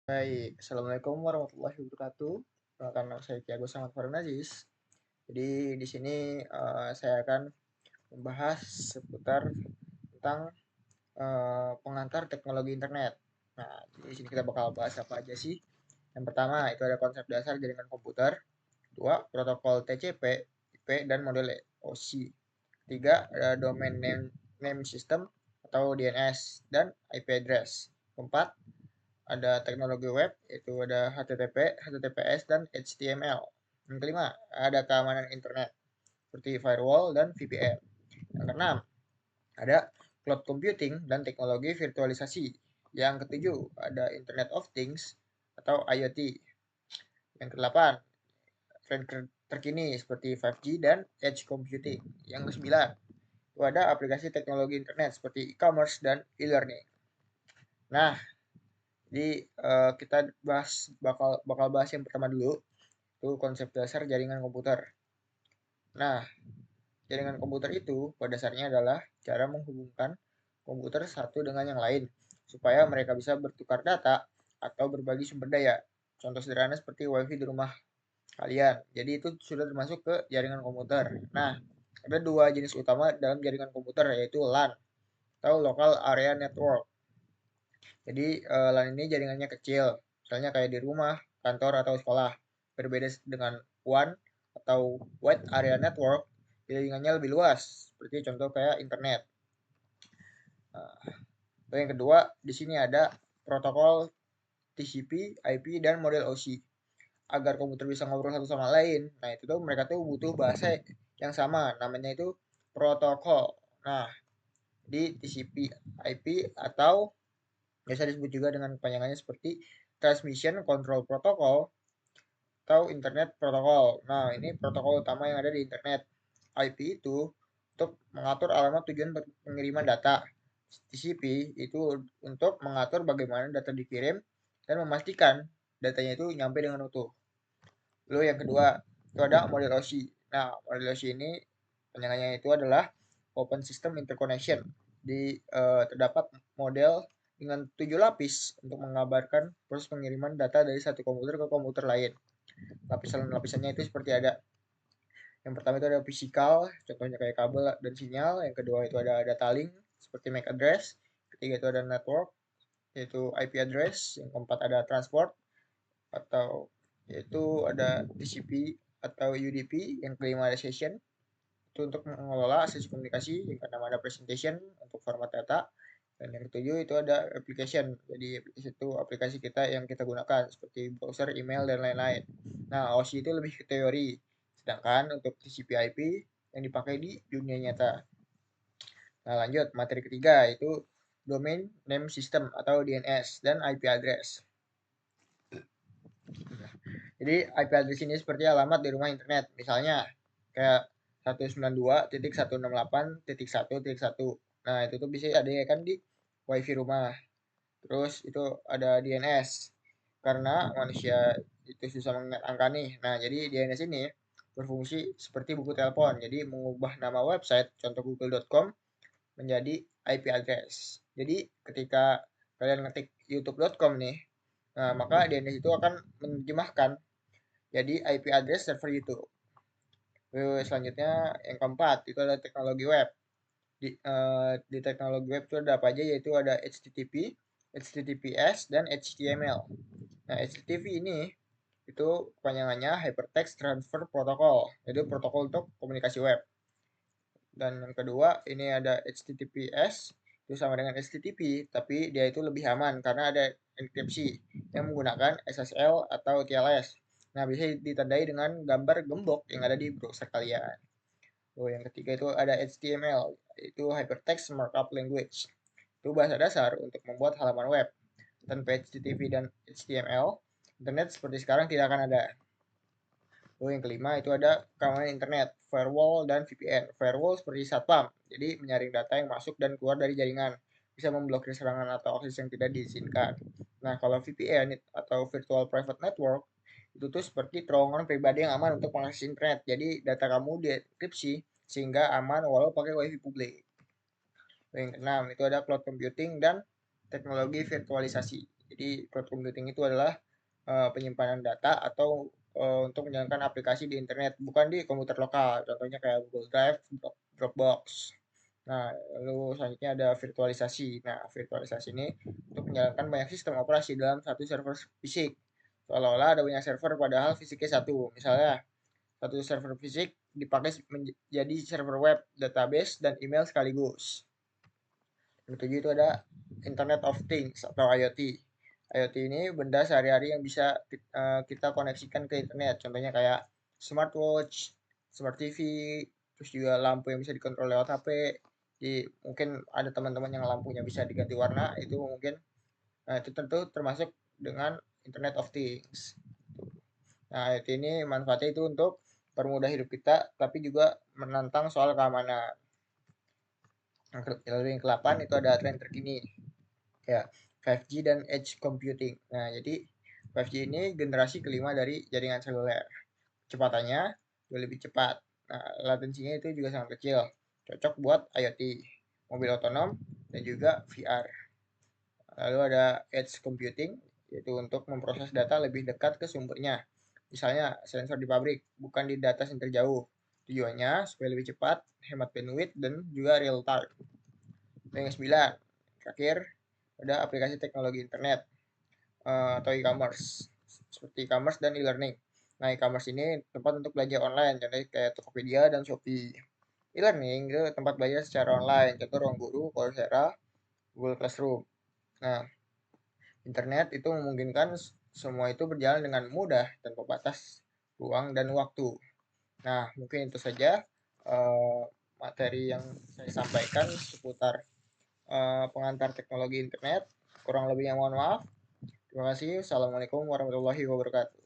Baik, Assalamualaikum warahmatullahi wabarakatuh. Perkenalkan nama saya Ki Agus Ahmad Farhan Aziz. Jadi di sini saya akan membahas seputar tentang pengantar teknologi internet. Nah, di sini kita bakal bahas apa aja sih? Yang pertama itu ada konsep dasar jaringan komputer. Dua, protokol TCP, IP, dan model OSI. Tiga, ada domain name system atau DNS dan IP address. Keempat, ada teknologi web, yaitu ada HTTP, HTTPS, dan HTML. Yang kelima, ada keamanan internet, seperti firewall dan VPN. Yang keenam, ada cloud computing dan teknologi virtualisasi. Yang ketujuh, ada Internet of Things atau IoT. Yang kedelapan, tren terkini seperti 5G dan edge computing. Yang kesembilan, itu ada aplikasi teknologi internet seperti e-commerce dan e-learning. Nah, jadi kita bakal bakal bahas yang pertama dulu, itu konsep dasar jaringan komputer. Nah, jaringan komputer itu pada dasarnya adalah cara menghubungkan komputer satu dengan yang lain supaya mereka bisa bertukar data atau berbagi sumber daya. Contoh sederhana seperti WiFi di rumah kalian. Jadi itu sudah termasuk ke jaringan komputer. Nah, ada dua jenis utama dalam jaringan komputer, yaitu LAN atau Local Area Network. Jadi LAN ini jaringannya kecil, misalnya kayak di rumah, kantor, atau sekolah. Berbeda dengan WAN atau Wide Area Network, jaringannya lebih luas, seperti contoh kayak internet. Yang kedua, di sini ada protokol TCP, IP, dan model OSI. Agar komputer bisa ngobrol satu sama lain, nah itu tuh mereka tuh butuh bahasa yang sama, namanya itu protokol. Nah, di TCP, IP, atau biasa disebut juga dengan kepanjangannya seperti Transmission Control Protocol atau Internet Protocol. Nah, ini protokol utama yang ada di internet. IP itu untuk mengatur alamat tujuan pengiriman data. TCP itu untuk mengatur bagaimana data dikirim dan memastikan datanya itu nyampe dengan utuh. Lalu yang kedua, itu ada model OSI. Nah, model OSI ini panjangannya itu adalah Open System Interconnection. Terdapat model dengan 7 lapis untuk mengabarkan proses pengiriman data dari satu komputer ke komputer lain. Lapisan-lapisannya itu seperti ada. Yang pertama itu ada physical, contohnya kayak kabel dan sinyal. Yang kedua itu ada data link, seperti MAC address. Ketiga itu ada network, yaitu IP address. Yang keempat ada transport, atau yaitu ada TCP atau UDP. Yang kelima ada session, itu untuk mengelola sesi komunikasi. Yang keenam ada presentation untuk format data. Dan yang ketujuh itu ada application. Jadi aplikasi itu aplikasi kita yang kita gunakan seperti browser, email, dan lain-lain. Nah, OSI itu lebih ke teori. Sedangkan untuk TCP/IP yang dipakai di dunia nyata. Nah, lanjut materi ketiga itu Domain Name System atau DNS dan IP address. Jadi IP address ini seperti alamat di rumah internet. Misalnya kayak 192.168.1.1. Nah, itu tuh bisa ada ya kan di WiFi rumah. Terus itu ada DNS. Karena manusia itu susah mengingat angka nih. Nah, jadi DNS ini berfungsi seperti buku telepon. Jadi mengubah nama website, contoh google.com, menjadi IP address. Jadi ketika kalian ngetik youtube.com nih, nah, maka DNS itu akan menerjemahkan jadi IP address server YouTube. Selanjutnya yang keempat itu ada teknologi web. Di teknologi web itu ada apa aja, yaitu ada HTTP, HTTPS, dan HTML. Nah, HTTP ini itu kepanjangannya Hypertext Transfer Protocol, yaitu protokol untuk komunikasi web. Dan yang kedua ini ada HTTPS, itu sama dengan HTTP, tapi dia itu lebih aman karena ada enkripsi yang menggunakan SSL atau TLS. Nah, bisa ditandai dengan gambar gembok yang ada di browser kalian. Yang ketiga itu ada HTML, itu Hypertext Markup Language. Itu bahasa dasar untuk membuat halaman web. Tanpa HTTP dan HTML, internet seperti sekarang tidak akan ada. Yang kelima itu ada keamanan internet, firewall dan VPN. Firewall seperti satpam, jadi menyaring data yang masuk dan keluar dari jaringan, bisa memblokir serangan atau akses yang tidak diizinkan. Nah, kalau VPN atau Virtual Private Network, itu tuh seperti terowongan pribadi yang aman untuk mengakses internet. Jadi data kamu dienkripsi sehingga aman walau pakai WiFi publik. Yang keenam itu ada cloud computing dan teknologi virtualisasi. Jadi cloud computing itu adalah penyimpanan data atau untuk menjalankan aplikasi di internet, bukan di komputer lokal. Contohnya kayak Google Drive, Dropbox. Nah, lalu selanjutnya ada virtualisasi. Nah, virtualisasi ini untuk menjalankan banyak sistem operasi dalam satu server fisik. Seolah-olah ada banyak server padahal fisiknya satu. Misalnya, satu server fisik dipakai menjadi server web, database, dan email sekaligus. Yang ketujuh itu ada Internet of Things atau IoT. IoT ini benda sehari-hari yang bisa kita koneksikan ke internet. Contohnya kayak smartwatch, smart TV, terus juga lampu yang bisa dikontrol lewat HP. Jadi mungkin ada teman-teman yang lampunya bisa diganti warna, itu mungkin itu tentu termasuk dengan Internet of Things. Nah, IoT ini manfaatnya itu untuk permudah hidup kita, tapi juga menantang soal keamanan. Lalu yang ke-8 itu ada tren terkini, ya 5G dan edge computing. Nah, jadi 5G ini generasi kelima dari jaringan seluler. Kecepatannya jauh lebih cepat. Nah, latensinya itu juga sangat kecil. Cocok buat IoT, mobil otonom, dan juga VR. Lalu ada edge computing, yaitu untuk memproses data lebih dekat ke sumbernya. Misalnya sensor di pabrik, bukan di data center jauh. Tujuannya supaya lebih cepat, hemat bandwidth, dan juga real time. Yang ke-9, terakhir, ada aplikasi teknologi internet atau e-commerce, seperti e-commerce dan e-learning. Nah, e-commerce ini tempat untuk belajar online, contohnya kayak Tokopedia dan Shopee. E-learning itu tempat belajar secara online, contoh Ruang Guru, Coursera, Google Classroom. Nah, internet itu memungkinkan semua itu berjalan dengan mudah tanpa batas ruang dan waktu. Nah, mungkin itu saja materi yang saya sampaikan seputar pengantar teknologi internet. Kurang lebihnya mohon maaf. Terima kasih. Assalamualaikum warahmatullahi wabarakatuh.